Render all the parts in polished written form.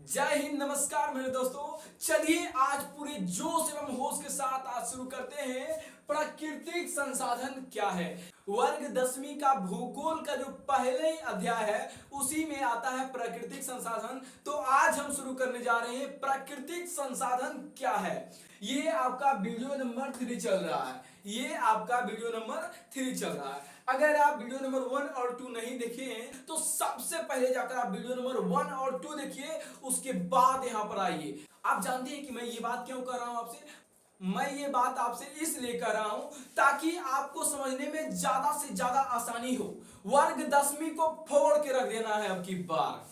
जय हिंद, नमस्कार मेरे दोस्तों। चलिए आज पूरे जोश एवं होश के साथ आज शुरू करते हैं। प्राकृतिक संसाधन क्या है। वर्ग 10वीं का भूगोल का जो पहले ही अध्याय है उसी में आता है प्राकृतिक संसाधन। तो आज हम शुरू करने जा रहे हैं प्राकृतिक संसाधन क्या है। ये आपका वीडियो नंबर 3 चल रहा है। ये आपका वीडियो नंबर 3 चल रहा है। अगर आप वीडियो नंबर 1 और 2 नहीं देखे हैं तो सबसे पहले जाकर आप वीडियो नंबर 1 और 2 देखिए, उसके बाद यहां पर आइए। आप जानते हैं कि मैं ये बात क्यों कर रहा हूं आपसे। मैं ये बात आपसे इसलिए कर रहा हूं ताकि आपको समझने में ज्यादा से ज्यादा आसानी हो। वर्ग 10वीं को फोड़ के रख देना है अब की बार।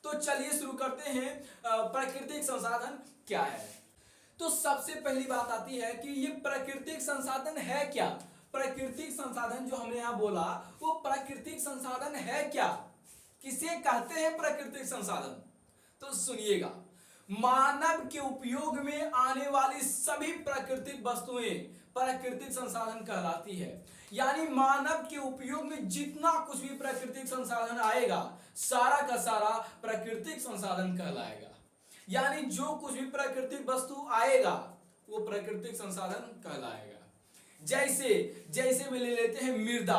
तो चलिए शुरू करते हैं। प्राकृतिक संसाधन क्या है। तो सबसे पहली बात आती है कि ये प्राकृतिक संसाधन है क्या। प्राकृतिक संसाधन जो हमने यहां बोला वो प्राकृतिक संसाधन है क्या, किसे कहते हैं प्राकृतिक संसाधन। तो सुनिएगा, मानव के उपयोग में आने वाली सभी प्राकृतिक वस्तुएं प्राकृतिक संसाधन कहलाती है। यानी मानव के उपयोग में जितना कुछ भी प्राकृतिक संसाधन आएगा सारा का सारा प्राकृतिक संसाधन कहलाएगा। यानी जो कुछ भी प्राकृतिक वस्तु आएगा वो प्राकृतिक संसाधन कहलाएगा। जैसे में ले लेते हैं मृदा।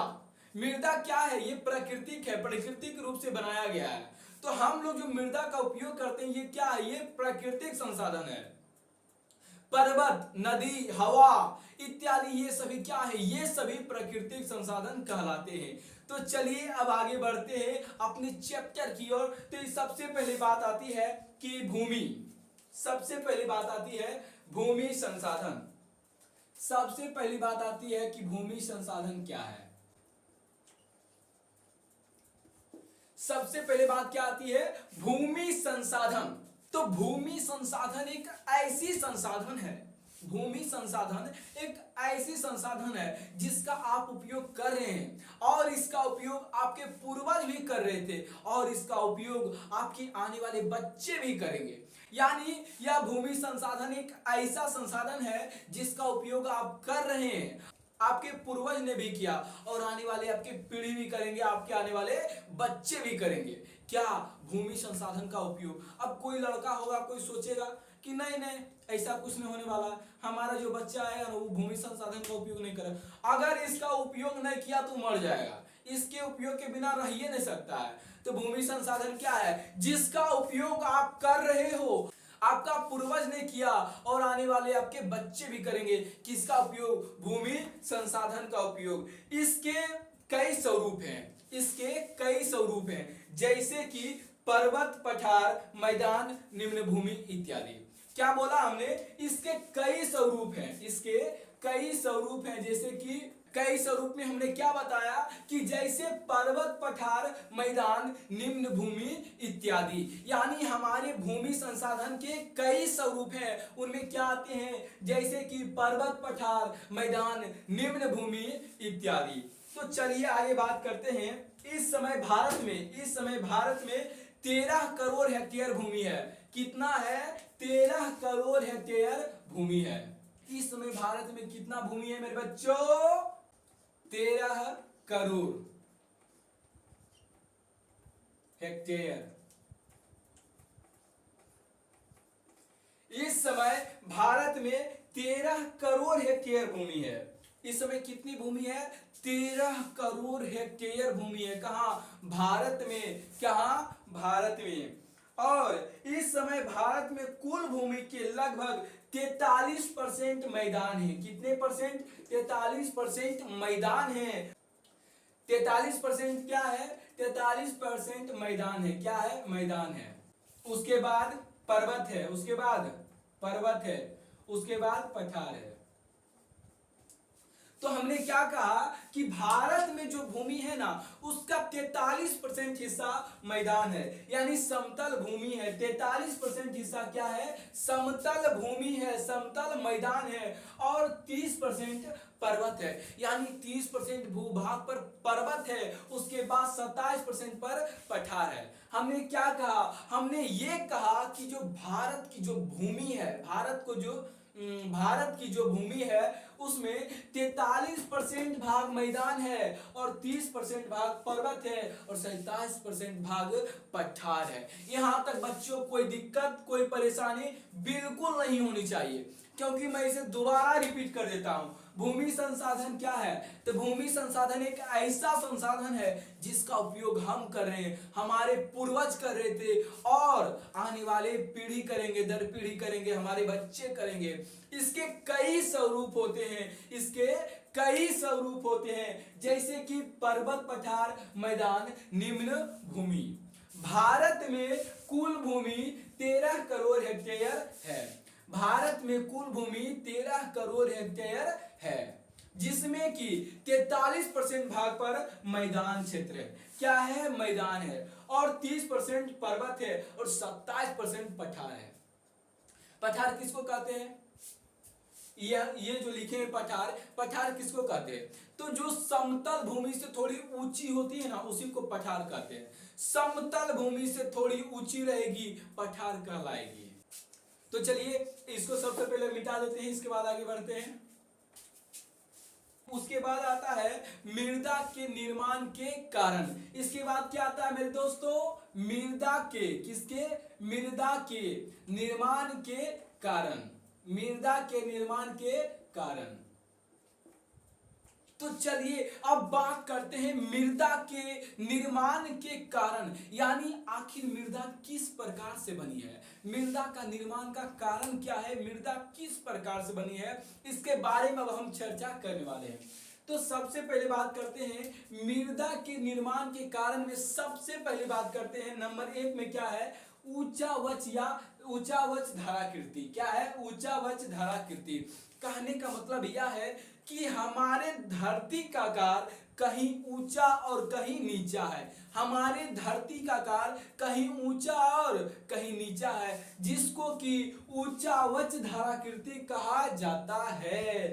मृदा क्या है, ये प्राकृतिक है, प्राकृतिक रूप से बनाया गया है। तो हम लोग जो मृदा का उपयोग करते हैं ये क्या है, ये प्राकृतिक संसाधन है। पर्वत, नदी, हवा इत्यादि ये सभी क्या है, ये सभी प्राकृतिक संसाधन कहलाते हैं। तो चलिए अब आगे बढ़ते हैं अपने चैप्टर की ओर। तो सबसे पहली बात आती है कि भूमि। सबसे पहली बात आती है भूमि संसाधन। सबसे पहली बात आती है कि भूमि संसाधन क्या है। सबसे पहले बात क्या आती है, भूमि संसाधन। तो भूमि संसाधन एक ऐसी संसाधन है, भूमि संसाधन एक ऐसी संसाधन है जिसका आप उपयोग कर रहे हैं और इसका उपयोग आपके पूर्वज भी कर रहे थे और इसका उपयोग आपके आने वाले बच्चे भी करेंगे। यानी यह भूमि संसाधन एक ऐसा संसाधन है जिसका उपयोग आप कर रहे हैं, आपके पूर्वज ने भी किया और आने वाले आपके पीढ़ी भी करेंगे, आपके आने वाले बच्चे भी करेंगे। क्या, भूमि संसाधन का उपयोग। अब कोई लड़का होगा, कोई सोचेगा कि नहीं नहीं ऐसा कुछ नहीं होने वाला, हमारा जो बच्चा आएगा ना वो भूमि संसाधन का उपयोग नहीं करेगा। अगर इसका उपयोग नहीं किया तो मर जाएगा, इसके उपयोग के बिना रह ही नहीं सकता है। तो भूमि संसाधन क्या है, जिसका उपयोग आप कर रहे हो, आपका पूर्वज ने किया और आने वाले आपके बच्चे भी करेंगे। किसका उपयोग, भूमि संसाधन का उपयोग। इसके कई स्वरूप हैं, इसके कई स्वरूप हैं, जैसे कि पर्वत, पठार, मैदान, निम्न भूमि इत्यादि। क्या बोला हमने, इसके कई स्वरूप हैं, इसके कई स्वरूप हैं। जैसे कि कई स्वरूप में हमने क्या बताया कि जैसे पर्वत, पठार, मैदान, निम्न भूमि इत्यादि। यानी हमारे भूमि संसाधन के कई स्वरूप हैं, उनमें क्या आते हैं, जैसे कि पर्वत, पठार, मैदान, निम्न भूमि इत्यादि। तो चलिए आगे बात करते हैं। इस समय भारत में 13 करोड़ हेक्टेयर भूमि है। कितना है, 13 करोड़ हेक्टेयर भूमि है। इस समय भारत में कितना भूमि है मेरे बच्चों, 13 करोड़ हेक्टेयर। इस समय भारत में 13 करोड़ हेक्टेयर भूमि है। इस समय कितनी भूमि है, 13 करोड़ हेक्टेयर भूमि है। कहां, भारत में। कहां, भारत में। और इस समय भारत में कुल भूमि के लगभग 43% मैदान है। कितने परसेंट, 43% मैदान है। 43% क्या है, 43% मैदान है। क्या है, मैदान है। उसके बाद पर्वत है, उसके बाद पर्वत है, उसके बाद पठार है। तो हमने क्या कहा कि भारत में जो भूमि है ना उसका 43% हिस्सा मैदान है, यानी समतल भूमि है। 43% हिस्सा क्या है, समतल भूमि है, समतल मैदान है। और 30% पर्वत है, यानी 30% भूभाग पर पर्वत है। उसके बाद 27% पर पठार है। हमने क्या कहा, हमने ये कहा कि जो भारत की जो भूमि है, भारत को जो भारत की जो भूमि है उसमें 43% भाग मैदान है और 30% भाग पर्वत है और 27% भाग पठार है। यहां तक बच्चों कोई दिक्कत कोई परेशानी बिल्कुल नहीं होनी चाहिए, क्योंकि मैं इसे दोबारा रिपीट कर देता हूं। भूमि संसाधन क्या है? तो भूमि संसाधन एक ऐसा संसाधन है जिसका उपयोग हम कर रहे हैं, हमारे पूर्वज कर रहे थे और आने वाले पीढ़ी करेंगे, दर पीढ़ी करेंगे, हमारे बच्चे करेंगे। इसके कई स्वरूप होते हैं, इसके कई स्वरूप होते हैं, जैसे कि पर्वत, पठार, मैदान, निम्न भूमि। भारत में कुल भूमि 13 करोड़ हेक्टेयर है। भारत में कुल भूमि 13 करोड़ हेक्टेयर है, जिसमें कि 43% भाग पर मैदान क्षेत्र है। क्या है? मैदान है। और 30% पर्वत है और 27% पठार है। पठार किसको कहते हैं? ये जो लिखे हैं पठार, पठार किसको कहते हैं? तो जो समतल भूमि से थोड़ी ऊंची होती है ना, उसी को पठार कहते हैं। समतल भूमि से थोड़ी ऊंची रहेगी, पठार कहलाएगी। तो चलिए इसको सबसे पहले मिटा देते हैं, इसके बाद आगे बढ़ते हैं। उसके बाद आता है मृदा के निर्माण के कारण। इसके बाद क्या आता है मेरे दोस्तों? मृदा के, किसके? मृदा के निर्माण के कारण। मृदा के निर्माण के कारण। तो चलिए अब बात करते हैं मृदा के निर्माण के कारण, यानी आखिर मृदा किस प्रकार से बनी है, मृदा का निर्माण का कारण क्या है, मृदा किस प्रकार से बनी है, इसके बारे में अब हम चर्चा करने वाले हैं। तो सबसे पहले बात करते हैं मृदा के निर्माण के कारण में। सबसे पहले बात करते हैं नंबर 1 में क्या है? ऊंचावच या ऊंचावच धाराकृति। क्या है? ऊंचावच धाराकृति। कहने का मतलब यह है कि हमारे धरती का आकार कहीं ऊंचा और कहीं नीचा है। हमारे धरती का आकार कहीं ऊंचा और कहीं नीचा है, जिसको कि ऊंचावच धाराकृति कहा जाता है।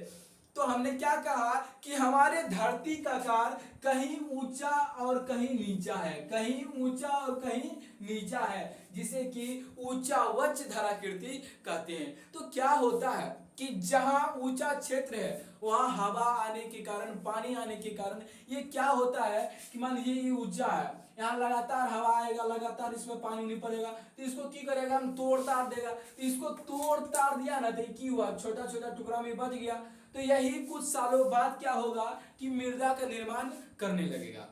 तो हमने क्या कहा कि हमारे धरती का आकार कहीं ऊंचा और कहीं नीचा है, कहीं ऊंचा और कहीं नीचा है, जिसे कि ऊंचावच धाराकृति कहते हैं। तो क्या होता है कि जहां ऊंचा क्षेत्र है वहां हवा आने के कारण, पानी आने के कारण ये क्या होता है कि मान लीजिए ये ऊंचा है, यहाँ लगातार हवा आएगा, लगातार इसमें पानी नहीं पड़ेगा, तो इसको की करेगा? हम तोड़ ताड़ देगा। तो इसको तोड़ ताड़ दिया ना, तो की हुआ? छोटा छोटा टुकड़ा में बच गया। तो यही कुछ सालों बाद क्या होगा कि मृदा का निर्माण करने लगेगा।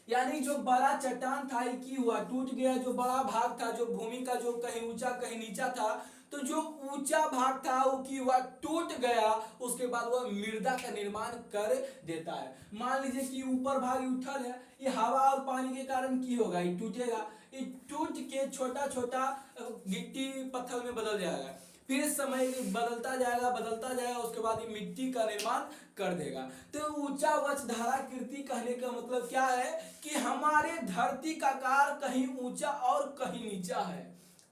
यानी जो बड़ा चट्टान था ये की हुआ? टूट गया। जो बड़ा भाग था, जो भूमि का जो कहीं ऊंचा कहीं नीचा था, तो जो ऊंचा भाग था वो की हुआ? टूट गया। उसके बाद वह मृदा का निर्माण कर देता है। मान लीजिए कि ऊपर भाग उठल है, ये हवा और पानी के कारण की होगा? ये टूटेगा। ये टूट के छोटा छोटा गिट्टी पत्थर में बदल जाएगा। फिर समय बदलता जाएगा, उसके बाद ये मिट्टी का निर्माण कर देगा। तो ऊंचावच धाराकृति कहने का मतलब क्या है कि हमारे धरती का आकार कहीं ऊंचा और कहीं नीचा है,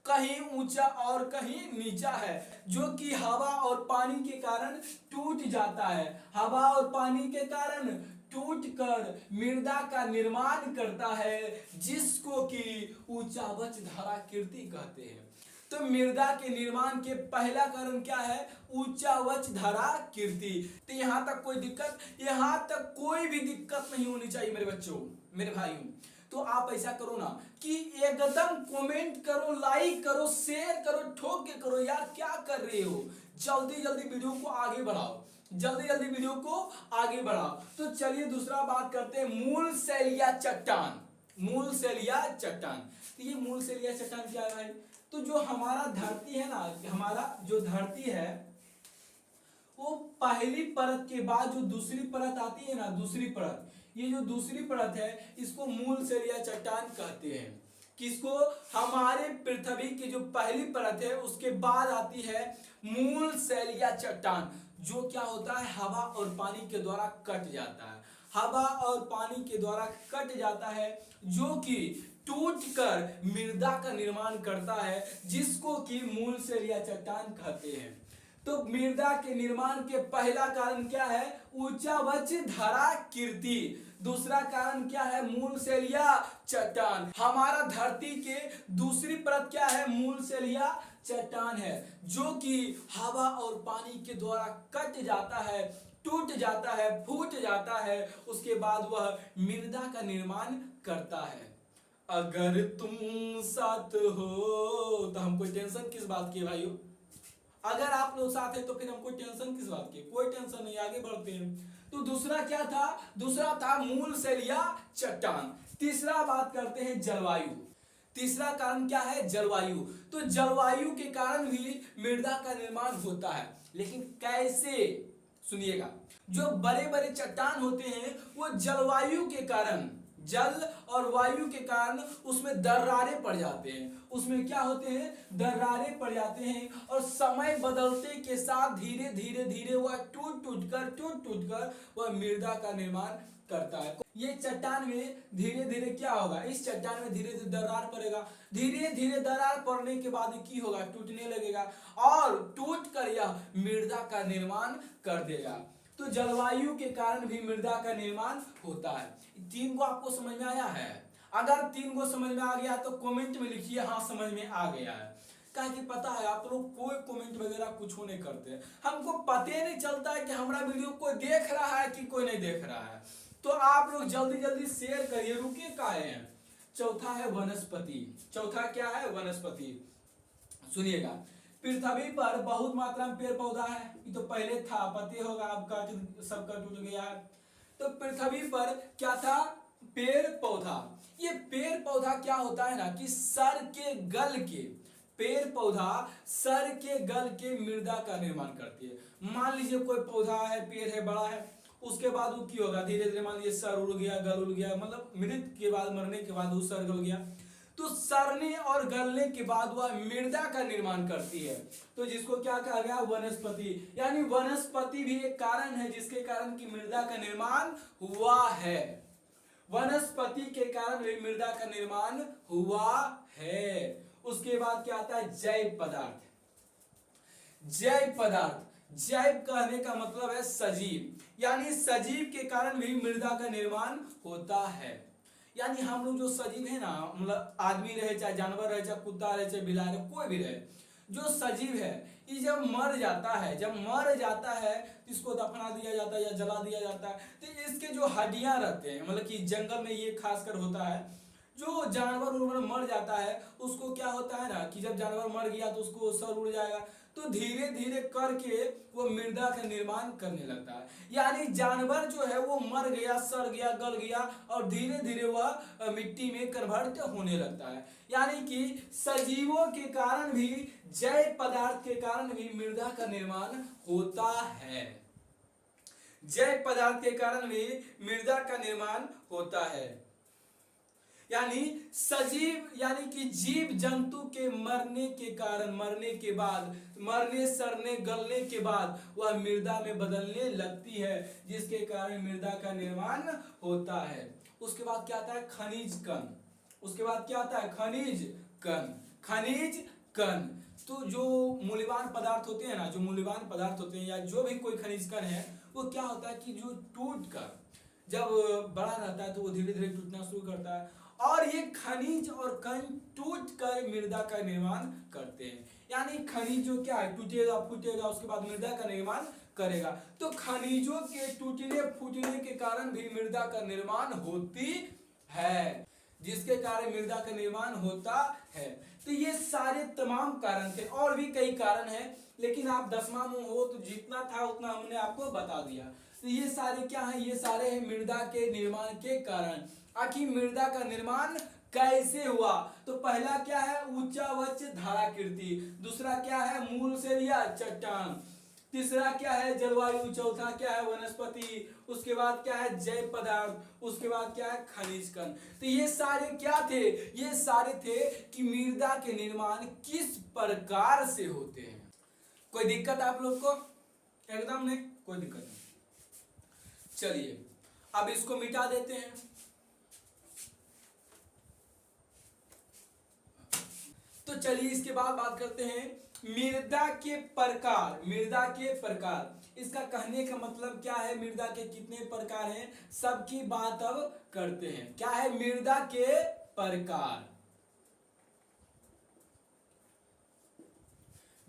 कहीं ऊंचा और कहीं नीचा है, जो कि हवा और पानी के कारण टूट जाता है। हवा और पानी के कारण टूट कर मृदा का निर्माण करता है, जिसको कि ऊंचावच धाराकृति कहते हैं। तो मृदा के निर्माण के पहला कारण क्या है? ऊंचावच धाराकृति। तो यहां तक कोई दिक्कत? यहां तक कोई भी दिक्कत नहीं होनी चाहिए मेरे बच्चों, मेरे भाइयों। तो आप ऐसा करो ना कि एकदम कमेंट करो, लाइक करो, शेयर करो, ठोक के करो। यार क्या कर रहे हो? जल्दी जल्दी वीडियो को आगे बढ़ाओ, जल्दी जल्दी वीडियो को आगे बढ़ाओ। तो चलिए दूसरा बात करते हैं मूल शैलिया चट्टान। मूल शैलिया चट्टान। तो ये मूल शैलिया चट्टान क्या है भाई? तो जो हमारा धरती है ना, हमारा जो धरती है वो पहली परत के बाद जो दूसरी परत आती है ना, दूसरी परत, ये जो दूसरी परत है इसको मूल शैलिया चट्टान कहते हैं। किसको? हमारे पृथ्वी की जो पहली परत है उसके बाद आती है मूल शैलिया चट्टान, जो क्या होता है? हवा और पानी के द्वारा कट जाता है। हवा और पानी के द्वारा कट जाता है, जो कि टूट कर मृदा का निर्माण करता है, जिसको कि मूल शैलिया चट्टान कहते हैं। तो मृदा के निर्माण के पहला कारण क्या है? ऊंचावच धाराकृति। दूसरा कारण क्या है? मूल शैलिया चट्टान। हमारा धरती के दूसरी परत क्या है? मूल शैलिया चट्टान है जो कि हवा और पानी के द्वारा कट जाता है, टूट जाता है, फूट जाता है, उसके बाद वह मृदा का निर्माण करता है। अगर तुम साथ हो तो हमको टेंशन किस बात की भाइयों? अगर आप लोग साथ हैं तो फिर हमको टेंशन किस बात की? कोई टेंशन नहीं, आगे बढ़ते हैं। तो दूसरा क्या था? दूसरा था मूल सेल या चट्टान। तीसरा बात करते हैं जलवायु। तीसरा कारण क्या है? जलवायु। तो जलवायु के कारण भी मृदा का निर्माण होता है, लेकिन कैसे? सुनिएगा, जो बड़े बड़े चट्टान होते हैं वो जलवायु के कारण, जल और वायु के कारण उसमें दरारें पड़ जाते हैं। उसमें क्या होते हैं? दरारें पड़ जाते हैं, और समय बदलते के साथ धीरे धीरे धीरे वह टूट टूट कर वह मृदा का निर्माण करता है। ये चट्टान में धीरे धीरे क्या होगा? इस चट्टान में धीरे धीरे दरार पड़ेगा, धीरे धीरे दरार पड़ने के बाद की होगा? टूटने लगेगा, और टूट कर यह मृदा का निर्माण कर देगा। तो जलवायु के कारण भी मृदा का निर्माण होता है। तीन को आपको समझ में आया है? अगर तीन को समझ में आ गया तो कमेंट में लिखिए हाँ समझ में आ गया है। क्या कि पता है आप लोग कोई कमेंट वगैरह कुछ नहीं करते, हमको पता नहीं चलता है कि हमारा वीडियो कोई देख रहा है कि कोई नहीं देख रहा है। तो आप लोग जल्दी जल्दी शेयर करिए। रुकिए काहे हैं? चौथा है वनस्पति। चौथा क्या है? वनस्पति। सुनिएगा, पृथ्वी पर बहुत मात्रा में पेड़ पौधा है। ये तो पहले था, पता होगा, आपका सब कट टूट गया है। तो पृथ्वी पर क्या था? पेड़ पौधा। ये पेड़ पौधा क्या होता है ना कि सर के गल के, पेड़ पौधा सर के गल के मृदा का निर्माण करती है। मान लीजिए कोई पौधा है, पेड़ है, बड़ा है, उसके बाद वो क्या होगा? धीरे धीरे मान लीजिए सर उड़ गया, गल उड़ गया, मतलब मृत के बाद, मरने के बाद वो सर गल गया। तो सड़ने और गलने के बाद वह मृदा का निर्माण करती है। तो जिसको क्या कहा गया? वनस्पति। यानी वनस्पति भी एक कारण है जिसके कारण की मृदा का निर्माण हुआ है। वनस्पति के कारण भी मृदा का निर्माण हुआ है। उसके बाद क्या आता है? जैव पदार्थ। जैव पदार्थ, जैव कहने का मतलब है सजीव, यानी सजीव के कारण भी मृदा का निर्माण होता है। यानी हम लोग जो सजीव है ना, मतलब आदमी रहे, चाहे जानवर रहे, चाहे कुत्ता रहे, चाहे बिलाई रहे, कोई भी रहे, जो सजीव है ये जब मर जाता है, तो इसको दफना दिया जाता है या जला दिया जाता है। तो इसके जो हड्डियां रहते हैं, मतलब कि जंगल में ये खासकर होता है, जो जानवर मर जाता है उसको क्या होता है ना कि जब जानवर मर गया तो उसको सर उड़ जाएगा, तो धीरे धीरे करके वो मृदा का निर्माण करने लगता है। यानी जानवर जो है वो मर गया, सड़ गया, गल गया, और धीरे धीरे वह मिट्टी में कन्वर्ट होने लगता है। यानी कि सजीवों के कारण भी, जैव पदार्थ के कारण भी मृदा का निर्माण होता है। जैव पदार्थ के कारण भी मृदा का निर्माण होता है। यानी सजीव, यानी कि जीव जंतु के मरने के कारण, मरने के बाद, मरने, सड़ने, गलने के बाद वह मृदा में बदलने लगती है, जिसके कारण मृदा का निर्माण होता है। उसके बाद क्या आता है? खनिज कण। उसके बाद क्या आता है? खनिज कण। खनिज कण तो जो मूल्यवान पदार्थ होते हैं ना, जो मूल्यवान पदार्थ होते हैं या जो भी कोई खनिज कण है, वो क्या होता है कि जो टूट कर जब बड़ा रहता है तो वो धीरे धीरे टूटना शुरू करता है, और ये खनिज और कण टूट कर मृदा का निर्माण करते हैं। यानी खनिज जो क्या है? टूटेगा, फूटेगा, उसके बाद मृदा का निर्माण करेगा। तो खनिजों के टूटने फूटने के कारण भी मृदा का निर्माण होती है, जिसके कारण मृदा का निर्माण होता है। तो ये सारे तमाम कारण थे, और भी कई कारण हैं, लेकिन आप 10वां में हो तो जितना था उतना हमने आपको बता दिया। तो ये सारे क्या हैं? ये सारे हैं मृदा के निर्माण के कारण। आखिर मृदा का निर्माण कैसे हुआ? तो पहला क्या है? उच्चावच धाराकृति। दूसरा क्या है? मूल सेल या चट्टान। तीसरा क्या है? जलवायु। चौथा क्या है? वनस्पति। उसके बाद क्या है? जैव पदार्थ। उसके बाद क्या है? खनिज कण। तो ये सारे क्या थे? ये सारे थे कि मृदा के निर्माण किस प्रकार से होते हैं। कोई दिक्कत आप लोग को? एकदम नहीं, कोई दिक्कत नहीं। चलिए अब इसको मिटा देते हैं। तो चलिए इसके बाद बात करते हैं मृदा के प्रकार। मृदा के प्रकार, इसका कहने का मतलब क्या है? मृदा के कितने प्रकार हैं, सबकी बात अब करते हैं। क्या है? मृदा के प्रकार।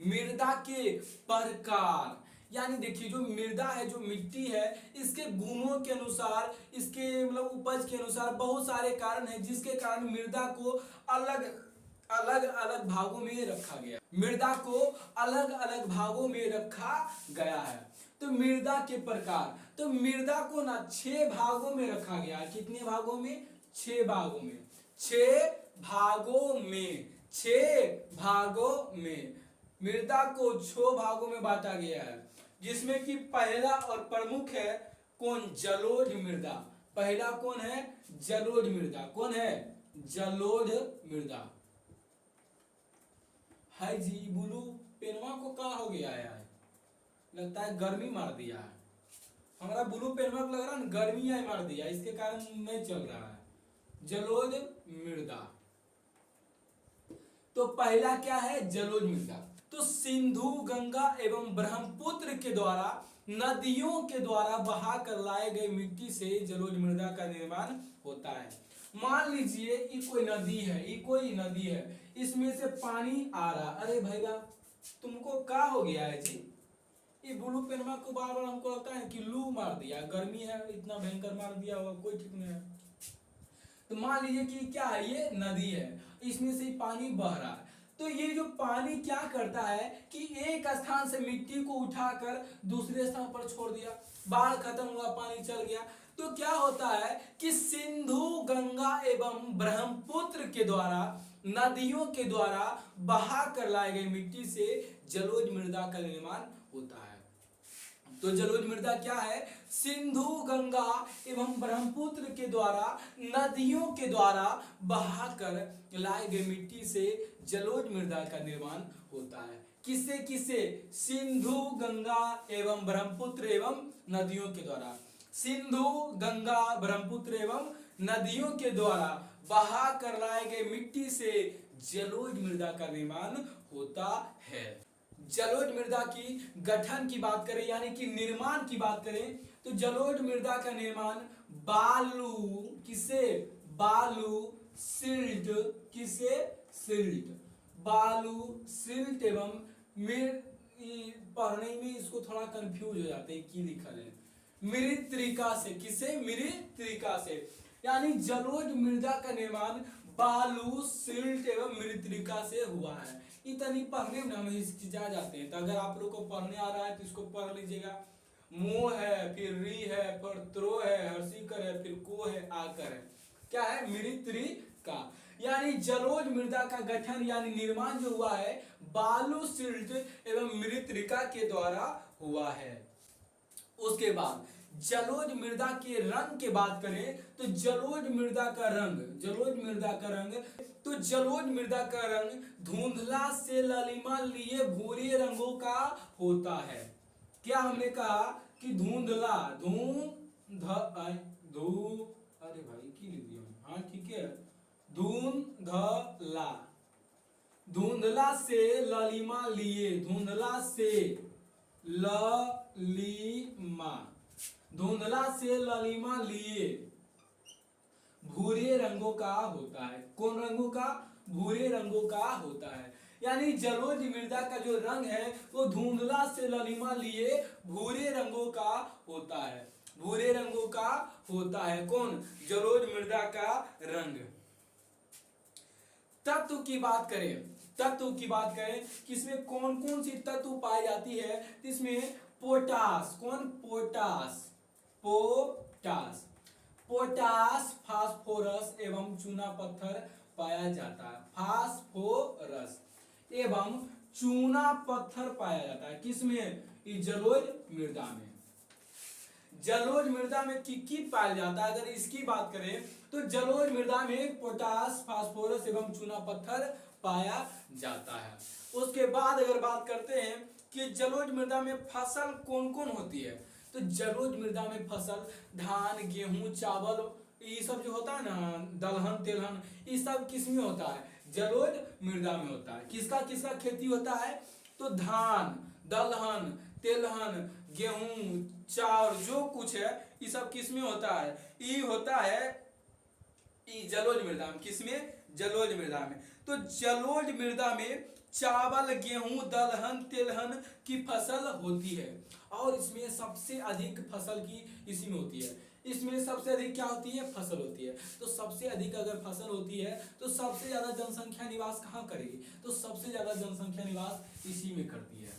मृदा के प्रकार, यानी देखिए जो मृदा है, जो मिट्टी है, इसके गुणों के अनुसार, इसके मतलब उपज के अनुसार बहुत सारे कारण हैं जिसके कारण मृदा को अलग अलग अलग भागों में रखा गया, मृदा को अलग अलग भागों में रखा गया है। तो मृदा के प्रकार, तो मृदा को ना 6 भागों में रखा गया है। कितने भागों में? 6 भागों में, 6 भागों में, 6 भागों में मृदा को 6 भागों में बांटा गया है, जिसमें कि पहला और प्रमुख है कौन? जलोढ़ मृदा। पहला कौन है? जलोढ़ मृदा। कौन है? जलोढ़ मृदा। हाय जी, ब्लू पेनवा को क्या हो गया है? लगता है गर्मी मार दिया है। हमारा ब्लू पेनवा को लग रहा है गर्मी है मार दिया, इसके कारण नहीं चल रहा है। जलोढ़ मृदा। तो पहला क्या है? जलोढ़ मृदा। तो सिंधु, गंगा एवं ब्रह्मपुत्र के द्वारा, नदियों के द्वारा बहा कर लाए गए मिट्टी से जलोढ़ मृदा का निर्माण होता है। मान लीजिए ये कोई नदी है, ये कोई नदी है, इसमें से पानी आ रहा। अरे भैया तुमको क्या हो गया है जी? ये ब्लू पेनमा को बार बार हमको लगता है कि लू मार दिया, गर्मी है इतना भयंकर मार दिया होगा, कोई ठीक नहीं है। तो मान लीजिए कि क्या है? ये नदी है, इसमें से पानी बह रहा है। तो ये जो पानी क्या करता है कि एक स्थान से मिट्टी को उठाकर दूसरे स्थान पर छोड़ दिया, बाढ़ खत्म हुआ, पानी चल गया। तो क्या होता है कि सिंधु, गंगा एवं ब्रह्मपुत्र के द्वारा, नदियों के द्वारा बहा कर लाए गए मिट्टी से जलोढ़ मृदा का निर्माण होता है। तो जलोढ़ मृदा क्या है? सिंधु, गंगा एवं ब्रह्मपुत्र के द्वारा, नदियों के द्वारा बहा कर लाए गए मिट्टी से जलोढ़ मृदा का निर्माण होता है। किससे किससे? सिंधु, गंगा एवं ब्रह्मपुत्र एवं नदियों के द्वारा। सिंधु, गंगा, ब्रह्मपुत्र एवं नदियों के द्वारा बहा कर लाए गए मिट्टी से जलोढ़ मृदा का निर्माण होता है। जलोढ़ मृदा की गठन की बात करें, यानी कि निर्माण की बात करें, तो जलोढ़ मृदा का निर्माण बालू, किसे? बालू, सिल्ट, किसे? सिल्ट, बालू, सिल्ट एवं पढ़ने में इसको थोड़ा कंफ्यूज हो जाते हैं कि लिखा है मृत्तिका से। किसे? मृत्तिका से। यानी जलोढ़ मृदा का निर्माण बालू, सिल्ट एवं मृत्तिका से हुआ है। इतनी पढ़ने में हम हिचकिचा जाते हैं। तो अगर आप लोग को पढ़ने आ रहा है तो इसको पढ़ लीजिएगा। मोह है, फिर री है, फिर त्रो है, हर्षिकर है, फिर को है, आकर है। क्या है? मृत्तिका। यानी जलोढ़ मृदा का गठन यानी निर्माण जो हुआ है बालू, सिल्ट एवं मृत्तिका के द्वारा हुआ है। उसके बाद जलोढ़ मृदा के रंग की बात करें तो जलोढ़ मृदा का रंग, जलोढ़ मृदा का रंग, तो जलोढ़ मृदा का रंग धुंधला से ललिमा लिए भूरे रंगों का होता है। क्या हमने कहा कि धुंधला, अरे भाई की लिख दिया? हाँ ठीक है, धुंधला, धुंधला से ललिमा लिए, धुंधला से ललिमा, धुंधला से ललिमा लिए भूरे रंगों का होता है। कौन रंगों का? भूरे रंगों का होता है। यानी जलोढ़ मृदा का जो रंग है वो धुंधला से ललिमा लिए भूरे रंगों का होता है। भूरे रंगों का होता है। कौन? जलोढ़ मृदा का रंग। तत्व की बात करें, तत्व की बात करें कि इसमें कौन कौन सी तत्व पाई जाती है? इसमें पोटास, कौन? पोटास, पोटास, पोटास, फास्फोरस एवं चूना पत्थर पाया जाता है। फास्फोरस एवं चूना पत्थर पाया जाता है। किसमें? इस जलोढ़ मृदा में। जलोढ़ मृदा में की पाया जाता है? अगर इसकी बात करें तो जलोढ़ मृदा में पोटास, फास्फोरस एवं चूना पत्थर पाया जाता है। उसके बाद अगर बात करते हैं कि जलोढ़ मृदा में फसल कौन कौन होती है, तो जलोढ़ मृदा में फसल धान, गेहूं, चावल, ये सब जो होता है ना, दलहन, तेलहन, ये सब किस में होता है? जलोढ़ मृदा में होता है। किसका किसका खेती होता है? तो धान, दलहन, तेलहन, गेहूं, चावल, जो कुछ है ये सब किस में होता है? ये होता है जलोढ़ मृदा में। किसमें? जलोढ़ मृदा में। तो जलोढ़ मृदा में चावल, गेहूं, दलहन, तिलहन की फसल होती है। और इसमें सबसे अधिक फसल की इसी में होती है। इसमें सबसे अधिक क्या होती है? फसल होती है। तो सबसे अधिक अगर फसल होती है तो सबसे ज्यादा जनसंख्या निवास कहाँ करेगी? तो सबसे ज्यादा जनसंख्या निवास इसी में करती है।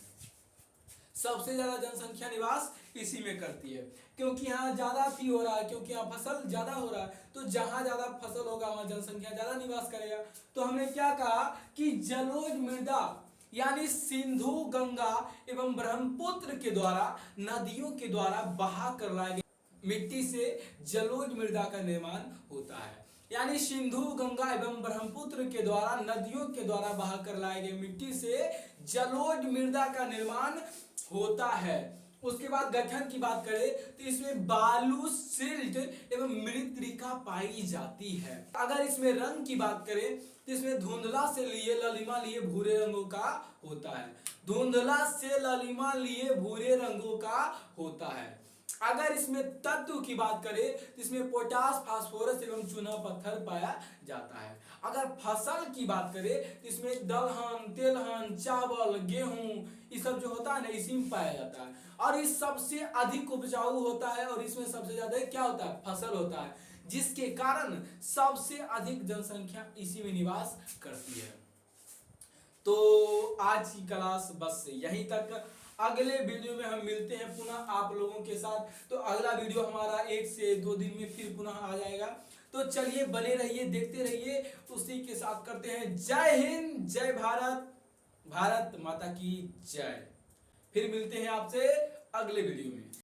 सबसे ज्यादा जनसंख्या निवास इसी में करती है, क्योंकि यहाँ ज्यादा फी हो रहा है, क्योंकि यहाँ फसल ज्यादा हो रहा है, तो जहां ज्यादा फसल होगा वहां जनसंख्या ज्यादा निवास करेगा। तो हमने क्या कहा कि जलोढ़ मृदा यानी सिंधु, गंगा एवं ब्रह्मपुत्र के द्वारा, नदियों के द्वारा बहा कर लाए गए मिट्टी से जलोढ़ मृदा का निर्माण होता है। यानी सिंधु, गंगा एवं ब्रह्मपुत्र के द्वारा, नदियों के द्वारा बहा कर लाए गए मिट्टी से जलोढ़ मृदा का निर्माण होता है। उसके बाद गठन की बात करें तो इसमें बालू, सिल्ट एवं मृत्तिका पाई जाती है। अगर इसमें रंग की बात करें तो इसमें धुंधला से लिए ललिमा लिए भूरे रंगों का होता है। धुंधला से ललिमा लिए भूरे रंगों का होता है। अगर इसमें तत्व की बात करें तो इसमें पोटास, फास्फोरस एवं चूना पत्थर पाया जाता है। अगर फसल की बात करें तो इसमें दलहन, तिलहन, चावल, गेहूं ये सब जो होता है ना इसी में पाया जाता है। और इस सबसे अधिक उपजाऊ होता है और इसमें सबसे ज्यादा क्या होता है? फसल होता है, जिसके कारण सबसे अधिक जनसंख्या इसी में निवास करती है। तो आज की क्लास बस यहीं तक। अगले वीडियो में हम मिलते हैं पुनः आप लोगों के साथ। तो अगला वीडियो हमारा 1 से 2 दिन में फिर पुनः आ जाएगा। तो चलिए बने रहिए, देखते रहिए। उसी के साथ करते हैं जय हिंद, जय भारत, भारत माता की जय। फिर मिलते हैं आपसे अगले वीडियो में।